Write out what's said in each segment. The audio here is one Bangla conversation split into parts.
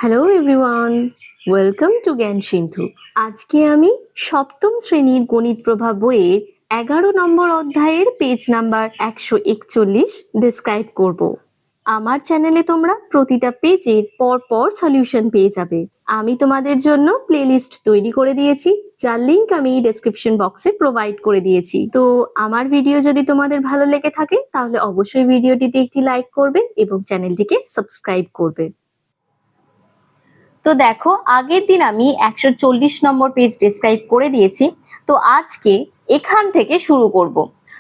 হ্যালো এভরিওয়ান, ওয়েলকাম টু জ্ঞান সিন্ধু। আজকে আমি সপ্তম শ্রেণীর গণিত প্রভা বইয়ের 11 নম্বর অধ্যায়ের পেজ নাম্বার 141 ডেসক্রাইব করব। আমার চ্যানেলে তোমরা প্রতিটা পেজের পর সলিউশন পেয়ে যাবে। আমি তোমাদের জন্য প্লেলিস্ট তৈরি করে দিয়েছি, যার লিংক আমি ডেসক্রিপশন বক্সে প্রোভাইড করে দিয়েছি। তো আমার ভিডিও যদি তোমাদের ভালো লেগে থাকে তাহলে অবশ্যই ভিডিওটিতে একটি লাইক করবে এবং চ্যানেলটিকে সাবস্ক্রাইব করবে। তো দেখো, আগের দিন আমি 140 নম্বর পেজ ডেসক্রাইব করে দিয়েছি। তো আজকে এখান থেকে শুরু করব।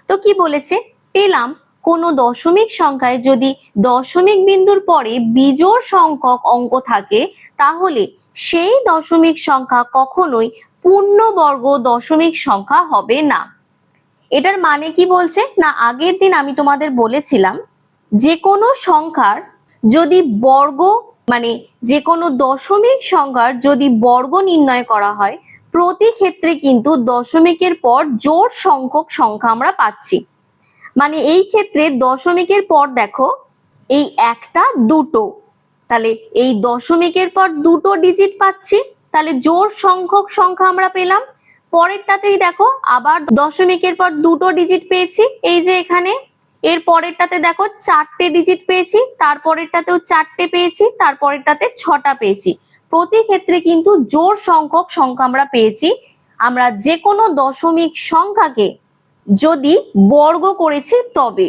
তো কি বলেছে, পেলাম কোনো দশমিক সংখ্যায় যদি দশমিক বিন্দুর পরে বিজোড় সংখ্যক অঙ্ক থাকে তাহলে সেই দশমিক সংখ্যা কখনোই পূর্ণবর্গ দশমিক সংখ্যা হবে না। এটার মানে কি বলছে না, আগের দিন আমি তোমাদের বলেছিলাম যে কোনো সংখ্যার যদি বর্গ মানে যে কোনো দশমিক সংখ্যার যদি বর্গ নির্ণয় করা হয় প্রতি ক্ষেত্রে কিন্তু দশমিকের পর জোড় সংখ্যক সংখ্যা আমরা পাচ্ছি। মানে এই ক্ষেত্রে দশমিকের পর দেখো এই একটা দুটো, তাহলে এই দশমিকের পর দুটো ডিজিট পাচ্ছি, তাহলে জোড় সংখ্যক সংখ্যা আমরা পেলাম। পরেরটাতেই দেখো আবার দশমিকের পর দুটো ডিজিট পেয়েছি, এই যে এখানে। এর পরেরটাতে দেখো চারটে ডিজিট পেয়েছি, তারপরেরটাতেও চারটে পেয়েছি, তারপরেরটাতে ছটা পেয়েছি। প্রতি ক্ষেত্রে কিন্তু জোড় সংখ্যক সংখ্যা আমরা পেয়েছি। আমরা যে কোনো দশমিক সংখ্যাকে যদি বর্গ করেছি তবে,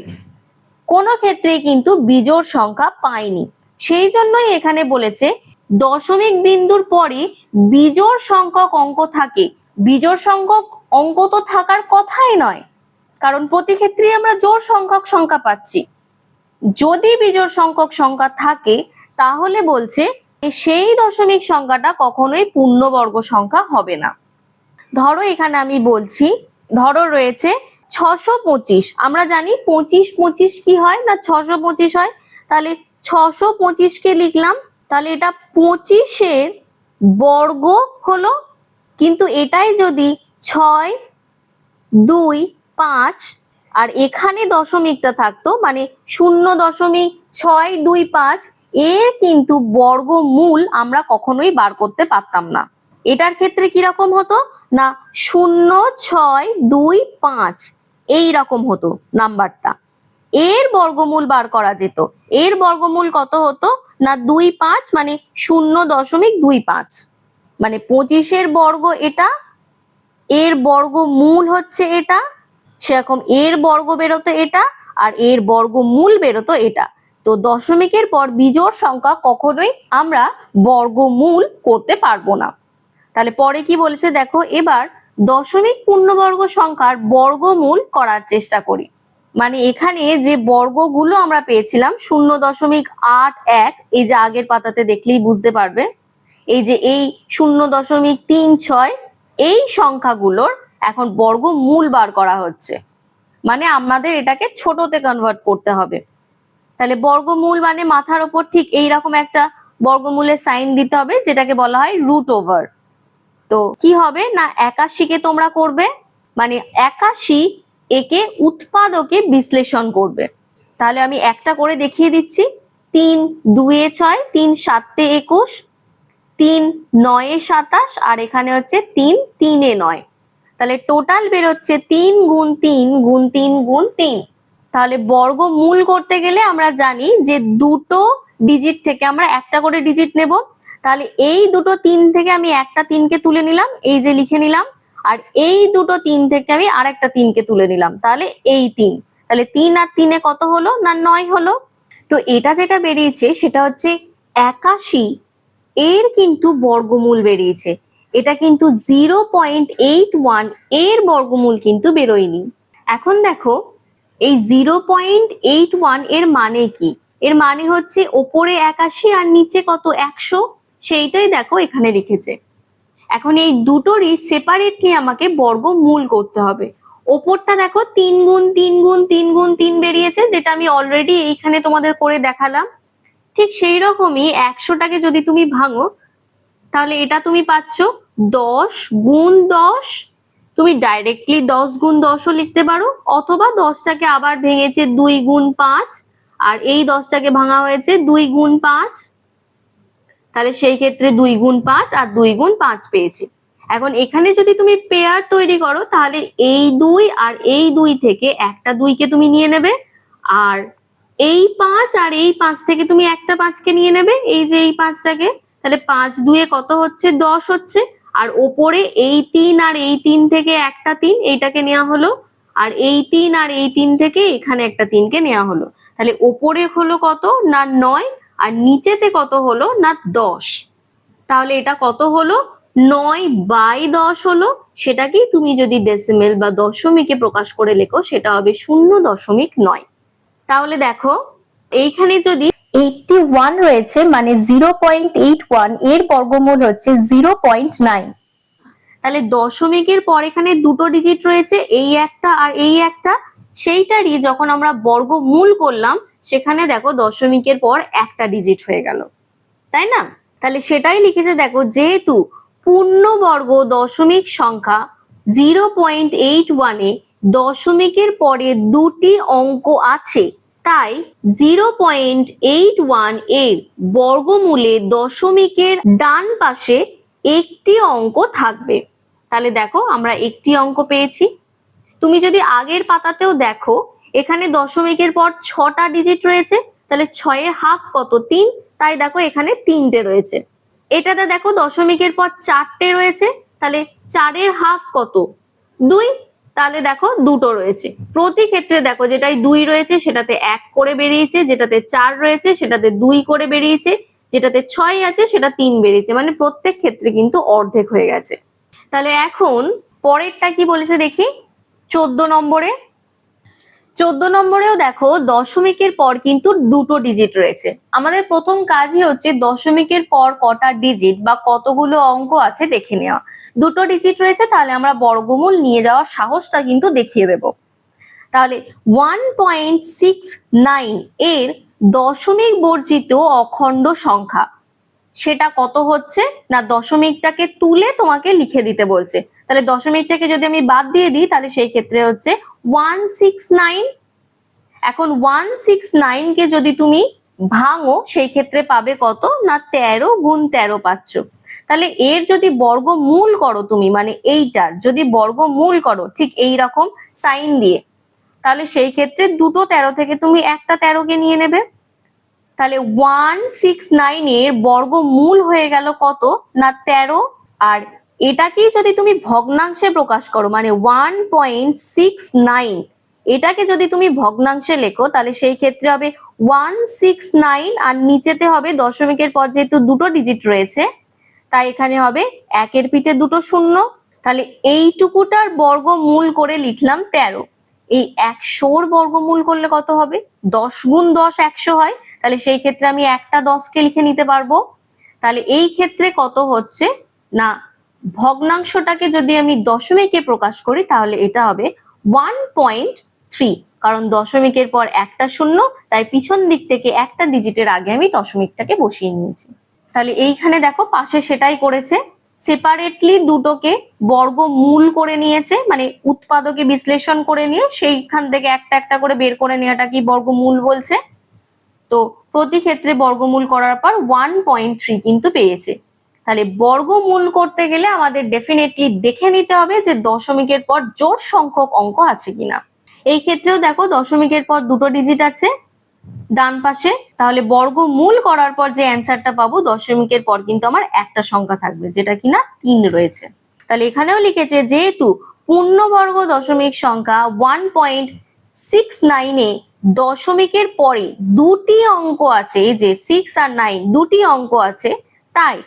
কোনো ক্ষেত্রে কিন্তু বিজোড় সংখ্যা পাইনি। সেই জন্যই এখানে বলেছে দশমিক বিন্দুর পরে বিজোড় সংখ্যক অঙ্ক থাকে। বিজোড় সংখ্যক অঙ্ক তো থাকার কথাই নয়, কারণ প্রতি ক্ষেত্রে আমরা জোড় সংখ্যক সংখ্যা পাচ্ছি। যদি বিজোড় সংখ্যক সংখ্যা থাকে তাহলে বলছে সেই দশমিক সংখ্যাটা কখনোই পূর্ণবর্গ সংখ্যা হবে না। ধরো এখানে আমি বলছি, ধরো রয়েছে 625। আমরা জানি 25 25 কি হয় না, 625 হয়। তাহলে 625 কে লিখলাম, তাহলে এটা 25-এর বর্গ হলো। কিন্তু এটাই যদি 6 2 5 আর এখানে দশমিকটা থাকতো মানে 0.625, এর কিন্তু বর্গমূল আমরা কখনোই বার করতে পারতাম না। এটার ক্ষেত্রে কিরকম হতো না 0.625 এই রকম হতো নাম্বারটা। এর বর্গমূল বার করা যেত। এর বর্গমূল কত হতো না 25 মানে 0.25, মানে 25-এর বর্গ এটা, এর বর্গমূল হচ্ছে এটা, সেরকম এর বর্গ বেরোতো এটা, আর এর বর্গমূল বেরোতো এটা। তো দশমিকের পর বিজোড় সংখ্যা কখনোই আমরা বর্গমূল করতে পারবো না। তাহলে পরে কি বলেছে দেখো, এবার দশমিক পূর্ণবর্গ সংখ্যার বর্গমূল করার চেষ্টা করি। মানে এখানে যে বর্গগুলো আমরা পেয়েছিলাম 0.81, এই যে আগের পাতাতে দেখলেই বুঝতে পারবে, এই যে এই 0.36 এই সংখ্যাগুলোর এখন বর্গমূল বার করা হচ্ছে। মানে আমাদের এটাকে ছোটতে কনভার্ট করতে হবে। তাহলে বর্গমূল মানে মাথার ওপর ঠিক এইরকম একটা বর্গমূলের সাইন দিতে হবে, যেটাকে বলা হয় রুট ওভার। তো কি হবে না 81-কে তোমরা করবে মানে 81 একে উৎপাদকে বিশ্লেষণ করবে। তাহলে আমি একটা করে দেখিয়ে দিচ্ছি। 3 2 এ 6, 3 7 এ 21, 3 9 এ 27, আর এখানে হচ্ছে 3 3 এ 9। তাহলে টোটাল বেরোচ্ছে 3 গুণ 3 গুণ 3 গুণ 3। তাহলে বর্গমূল করতে গেলে আমরা জানি যে দুটো ডিজিট থেকে আমরা একটা করে ডিজিট নেব। তাহলে এই দুটো 3 থেকে আমি একটা 3-কে তুলে নিলাম, এই যে লিখে নিলাম, আর এই দুটো 3 থেকে আমি আরেকটা 3-কে তুলে নিলাম, তাহলে এই 3। তাহলে 3 আর 3-এ কত হলো না 9 হলো। তো এটা যেটা বেরিয়েছে সেটা হচ্ছে 81 এর কিন্তু বর্গমূল বেরিয়েছে। এটা কিন্তু 0.81 এর বর্গমূল কিন্তু বেরোয়নি। এখন দেখো এই 0.81 এর মানে কি, এর মানে হচ্ছে ওপরে 81 আর নিচে কত 100, সেইটাই দেখো এখানে লিখেছে। এখন এই দুটোরই সেপারেটলি আমাকে বর্গমূল করতে হবে। ওপরটা দেখো 3 গুণ 3 গুণ 3 গুণ 3 বেরিয়েছে, যেটা আমি অলরেডি এইখানে তোমাদের করে দেখালাম। ঠিক সেই রকমই 100টাকে যদি তুমি ভাঙো তাহলে এটা তুমি পাচ্ছ 10 গুণ 10। তুমি ডাইরেক্টলি 10 গুণ 10ও লিখতে পারো, অথবা 10টাকে আবার ভেঙেছে 2 গুণ 5, আর এই 10টাকে ভাঙা হয়েছে 2 গুণ 5। তাহলে সেই ক্ষেত্রে 2 গুণ 5 আর 2 গুণ 5 পেয়েছি। এখন এখানে যদি তুমি পেয়ার তৈরি করো তাহলে এই 2 আর এই 2 থেকে একটা 2 কে তুমি নিয়ে নেবে, আর এই 5 আর এই 5 থেকে তুমি একটা 5 কে নিয়ে নেবে, এই যে এই 5টাকে। তাহলে 5 2 এ কত হচ্ছে? 10 হচ্ছে। আর ওপরে এই 3 আর এই 3 থেকে একটা 3 এইটাকে নেওয়া হলো, আর এই 3 আর এই 3 থেকে এখানে একটা 3 কে নেওয়া হলো। তাহলে ওপরে হলো কত? না 9, আর নিচেতে কত হলো? না 10। তাহলে এটা কত হলো? 9/10 হলো। সেটাকেই তুমি যদি ডেসিমেল বা দশমিকে প্রকাশ করে লেখো সেটা হবে 0.9। তাহলে দেখো এইখানে যদি 81 রয়েছে মানে 0.81, এর বর্গমূল হচ্ছে 0.9। তাহলে দশমিকের পর এখানে দুটো ডিজিট রয়েছে, এই একটা আর এই একটা, সেইটারই যখন আমরা বর্গমূল করলাম সেখানে দেখো দশমিকের পর একটা ডিজিট হয়ে গেল, তাই না? তাহলে সেটাই লিখেছে দেখো, যেহেতু পূর্ণবর্গ দশমিক সংখ্যা 0.81 এ দশমিকের পরে দুটি অঙ্ক আছে, তাই 0.81 এর বর্গমূলে দশমিকের ডান পাশে একটি অঙ্ক থাকবে। তাহলে দেখো আমরা একটি অঙ্ক পেয়েছি। তুমি যদি আগের পাতাতেও দেখো এখানে দশমিকের পর 6টা ডিজিট রয়েছে, তাহলে 6 এর হাফ কত? 3, তাই দেখো এখানে 3টে রয়েছে। এটাতে দেখো দশমিকের পর 4টে রয়েছে, তাহলে 4 এর হাফ কত? 2, তাহলে দেখো দুটো রয়েছে। প্রতি ক্ষেত্রে দেখো যেটাই 2 রয়েছে সেটাতে 1 করে বেরিয়েছে, যেটাতে 4 রয়েছে সেটাতে 2 করে বেরিয়েছে, যেটাতে 6 আছে সেটা 3 বেরিয়েছে, মানে প্রত্যেক ক্ষেত্রে কিন্তু অর্ধেক হয়ে গেছে। তাহলে এখন পরেরটা কি বলেছে দেখি। 14 নম্বরে, 14 নম্বরেও দেখো দশমিকের পর কিন্তু দুটো ডিজিট রয়েছে। আমাদের প্রথম কাজই হচ্ছে দশমিকের পর কটা ডিজিট বা কতগুলো অঙ্ক আছে দেখে নেওয়া। দুটো ডিজিট রয়েছে, তাহলে আমরা বর্গমূল নিয়ে যাওয়ার সাহসটা কিন্তু দেখিয়ে দেব। তাহলে 1.69 এর দশমিক বর্জিত অখণ্ড সংখ্যা, সেটা কত হচ্ছে? না দশমিকটাকে তুলে তোমাকে লিখে দিতে বলছে। তাহলে দশমিকটাকে যদি আমি বাদ দিয়ে দিই তাহলে সেই ক্ষেত্রে হচ্ছে 169। এখন 169 কে যদি তুমি ভাঙো সেই ক্ষেত্রে পাবে কত? না 13 গুণ 13 পাচ্ছ। তাহলে এর যদি বর্গমূল করো তুমি, মানে এইটার যদি বর্গমূল করো ঠিক এই রকম সাইন দিয়ে, তাহলে সেই ক্ষেত্রে দুটো 13 থেকে তুমি একটা 13 কে নিয়ে নেবে। তাহলে 169 এর বর্গমূল হয়ে গেল কত? না 13। আর এটাকেই যদি তুমি ভগ্নাংশে প্রকাশ করো, মানে 1.69, এটাকে যদি তুমি ভগ্নাংশে লেখো তাহলে সেই ক্ষেত্রে হবে 169, আর নিচেতে হবে দশমিকের পর যেহেতু দুটো ডিজিট রয়েছে তাই এখানে হবে 1-এর পিঠে দুটো শূন্য। তাহলে এইটুকুটার বর্গমূল করে লিখলাম 13। এই 100-র বর্গমূল করলে কত হবে? 10 গুণ 10 100 হয়, তাহলে সেই ক্ষেত্রে আমি একটা 10 কে লিখে নিতে পারবো। তাহলে এই ক্ষেত্রে কত হচ্ছে না ভগ্নাংশটাকে যদি আমি দশমিকে প্রকাশ করি তাহলে এটা হবে 1.3, কারণ দশমিকের পর একটা শূন্য, তাই পিছন দিক থেকে একটা ডিজিটের আগে আমি দশমিকটাকে বসিয়ে নিয়েছি। তাহলে এইখানে দেখো পাশে সেটাই করেছে, সেপারেটলি দুটোকে বর্গমূল করে নিয়েছে, মানে উৎপাদকে বিশ্লেষণ করে নিয়ে সেইখান থেকে একটা একটা করে বের করে নেওয়াটা কি বর্গমূল বলছে। তো প্রতি ক্ষেত্রে বর্গমূল করার পর 1.3 কিন্তু পেয়েছে। তাহলে বর্গমূল করতে গেলে আমাদের ডেফিনেটলি দেখে নিতে হবে যে দশমিকের পর জোড় সংখ্যক অঙ্ক আছে কিনা। এই ক্ষেত্রেও দেখো দশমিকের পর দুটো ডিজিট আছে ডান পাশে, তাহলে বর্গমূল করার পর যে অ্যান্সারটা পাবো দশমিকের পর কিন্তু আমার একটা সংখ্যা থাকবে যেটা কিনা 3 রয়েছে। তাহলে এখানেও লিখেছে যেহেতু পূর্ণবর্গ দশমিক সংখ্যা 1.69 এ দশমিকের পরে দুটি অঙ্ক আছে, যে 6 আর 9 দুটি অঙ্ক আছে, তাই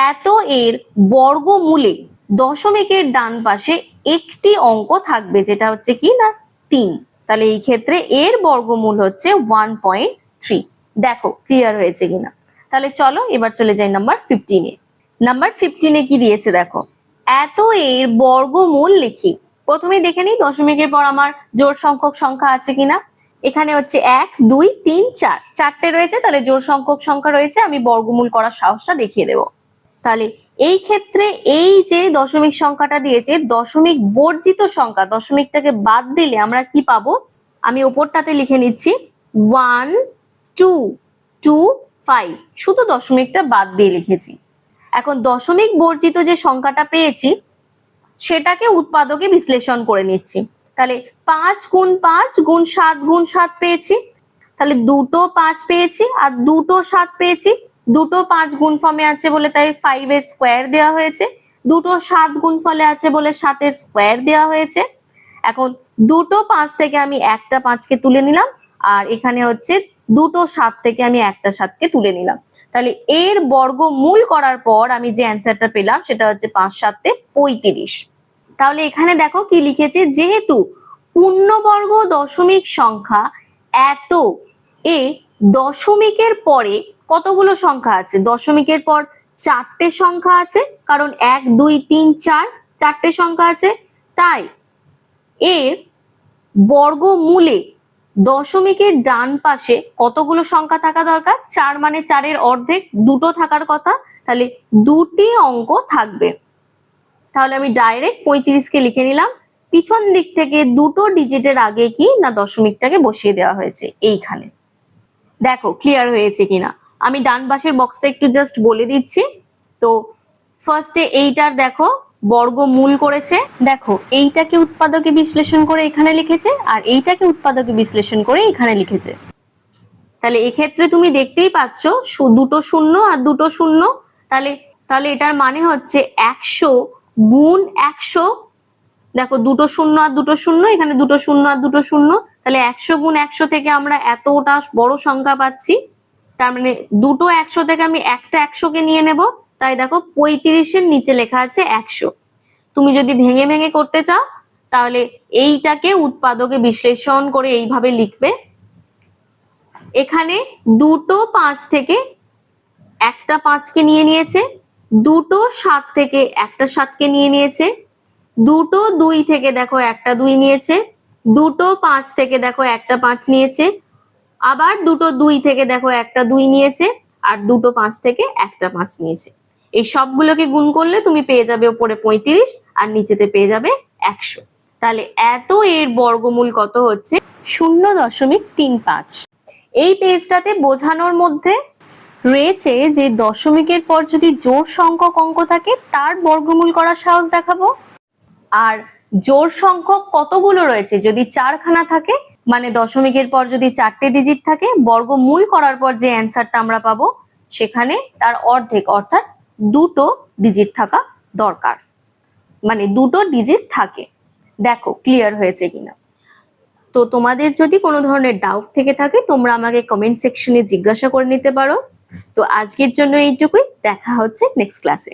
এত এর বর্গমূলে দশমিকের ডান পাশে একটি অঙ্ক থাকবে যেটা হচ্ছে কি না 3। তাহলে এই ক্ষেত্রে এর বর্গমূল হচ্ছে 1.3। দেখো ক্লিয়ার হয়েছে কিনা। তাহলে চলো এবার চলে যাই নাম্বার 15 এ। নাম্বার 15 এ কি দিয়েছে দেখো, এত এর বর্গমূল লিখি। প্রথমে দেখে নিই দশমিকের পর আমার জোড় সংখ্যক সংখ্যা আছে কিনা। এখানে হচ্ছে 1 2 3 4 চারটে রয়েছে, তাহলে জোড় সংখ্যক সংখ্যা রয়েছে, আমি বর্গমূল করার সাহসটা দেখিয়ে দেব। তাহলে এই ক্ষেত্রে এই যে দশমিক সংখ্যাটা দিয়েছে দশমিক বর্জিত সংখ্যা, দশমিকটাকে বাদ দিলে আমরা কি পাবো, আমি ওপরটাতে লিখে নিচ্ছি 1 2 2.25 শুধু দশমিকটা বাদ দিয়ে লিখেছি। এখন দশমিক বর্জিত যে সংখ্যাটা পেয়েছি সেটাকে উৎপাদকে বিশ্লেষণ করে নিচ্ছি। তাহলে 5 গুণ 5 গুণ 7 গুণ 7 পেয়েছি, তাহলে দুটো 5 পেয়েছি আর দুটো 7 পেয়েছি। দুটো 5 গুণ ফর্মে আছে বলে তাই 5 এর স্কোয়ার দেওয়া হয়েছে, দুটো 7 গুণ ফলে আছে বলে 7 এর স্কোয়ার দেওয়া হয়েছে। এখন দুটো 5 থেকে আমি একটা 5কে তুলে নিলাম, আর এখানে হচ্ছে দুটো 7 থেকে আমি একটা 7কে তুলে নিলাম। তাহলে এর বর্গমূল করার পর আমি যে অ্যান্সারটা পেলাম সেটা হচ্ছে 5 7 35। তাহলে এখানে দেখো কি লিখেছে, যেহেতু পূর্ণবর্গ দশমিক সংখ্যা এত এ দশমিকের পরে কতগুলো সংখ্যা আছে, দশমিকের পর 4টে সংখ্যা আছে, কারণ 1 2 3 4 4টে সংখ্যা আছে, তাই এর বর্গমূলে দশমিকের ডান পাশে কতগুলো সংখ্যা থাকা দরকার, 4 মানে 4 এর অর্ধেক, দুটো থাকার কথা, তাহলে দুটি অঙ্ক থাকবে। তাহলে আমি ডাইরেক্ট 35কে লিখে নিলাম। পিছন দিক থেকে দুটো ডিজিটের আগে কি না দশমিকটাকে বসিয়ে দেওয়া হয়েছে এইখানে। দেখো ক্লিয়ার হয়েছে কিনা। আমি ডান পাশের বক্সটা একটু জাস্ট বলে দিচ্ছি। তো ফার্স্টে এইটার দেখো বর্গমূল করেছে, দেখো এইটাকে উৎপাদকে বিশ্লেষণ করে এখানে লিখেছে আর এইটাকে উৎপাদকে বিশ্লেষণ করে এখানে লিখেছে। তাহলে এক্ষেত্রে তুমি দেখতেই পাচ্ছ দুটো শূন্য আর দুটো শূন্য, তাহলে এটার মানে হচ্ছে 100 গুণ 100। দেখো দুটো শূন্য আর দুটো শূন্য, এখানে দুটো শূন্য আর দুটো শূন্য, তাহলে 100 গুণ 100 থেকে আমরা এতটা বড় সংখ্যা পাচ্ছি। তার মানে দুটো 100 থেকে আমি একটা 100কে নিয়ে নেব, তাই দেখো 35-এর নিচে লেখা আছে 100। তুমি যদি ভেঙে ভেঙে করতে চাও তাহলে এইটাকে উৎপাদকে বিশ্লেষণ করে এইভাবে লিখবে। এখানে দুটো 5 থেকে একটা 5কে নিয়ে নিয়েছে, দুটো 7 থেকে একটা 7কে নিয়ে নিয়েছে, দুটো 2 থেকে দেখো একটা 2 নিয়েছে, দুটো 5 থেকে দেখো একটা 5 নিয়েছে, আবার দুটো 2 থেকে দেখো একটা 2 নিয়েছে, আর দুটো 5 থেকে একটা 5 নিয়েছে। এই সবগুলোকে গুণ করলে তুমি পেয়ে যাবে উপরে 35 আর নিচেতে পেয়ে যাবে 100। তাহলে এত এর বর্গমূল কত হচ্ছে 0.35। এই পেজটাতে বোঝানোর মধ্যে রয়েছে যে দশমিকের পর যদি জোড় সংখ্যক অঙ্ক থাকে তার বর্গমূল করার সাহস দেখাবো, আর জোড় সংখ্যক কতগুলো রয়েছে যদি 4খানা থাকে, মানে দশমিকের পর যদি 4টে ডিজিট থাকে, বর্গমূল করার পর যে অ্যান্সারটা আমরা পাবো সেখানে তার অর্ধেক অর্থাৎ দুটো ডিজিট থাকা দরকার, মানে দুটো ডিজিট থাকে। দেখো ক্লিয়ার হয়েছে কিনা। তো তোমাদের যদি কোনো ধরনের ডাউট থেকে থাকে তোমরা আমাকে কমেন্ট সেকশনে জিজ্ঞাসা করে নিতে পারো। তো আজকের জন্য এইটুকুই, দেখা হচ্ছে নেক্সট ক্লাসে।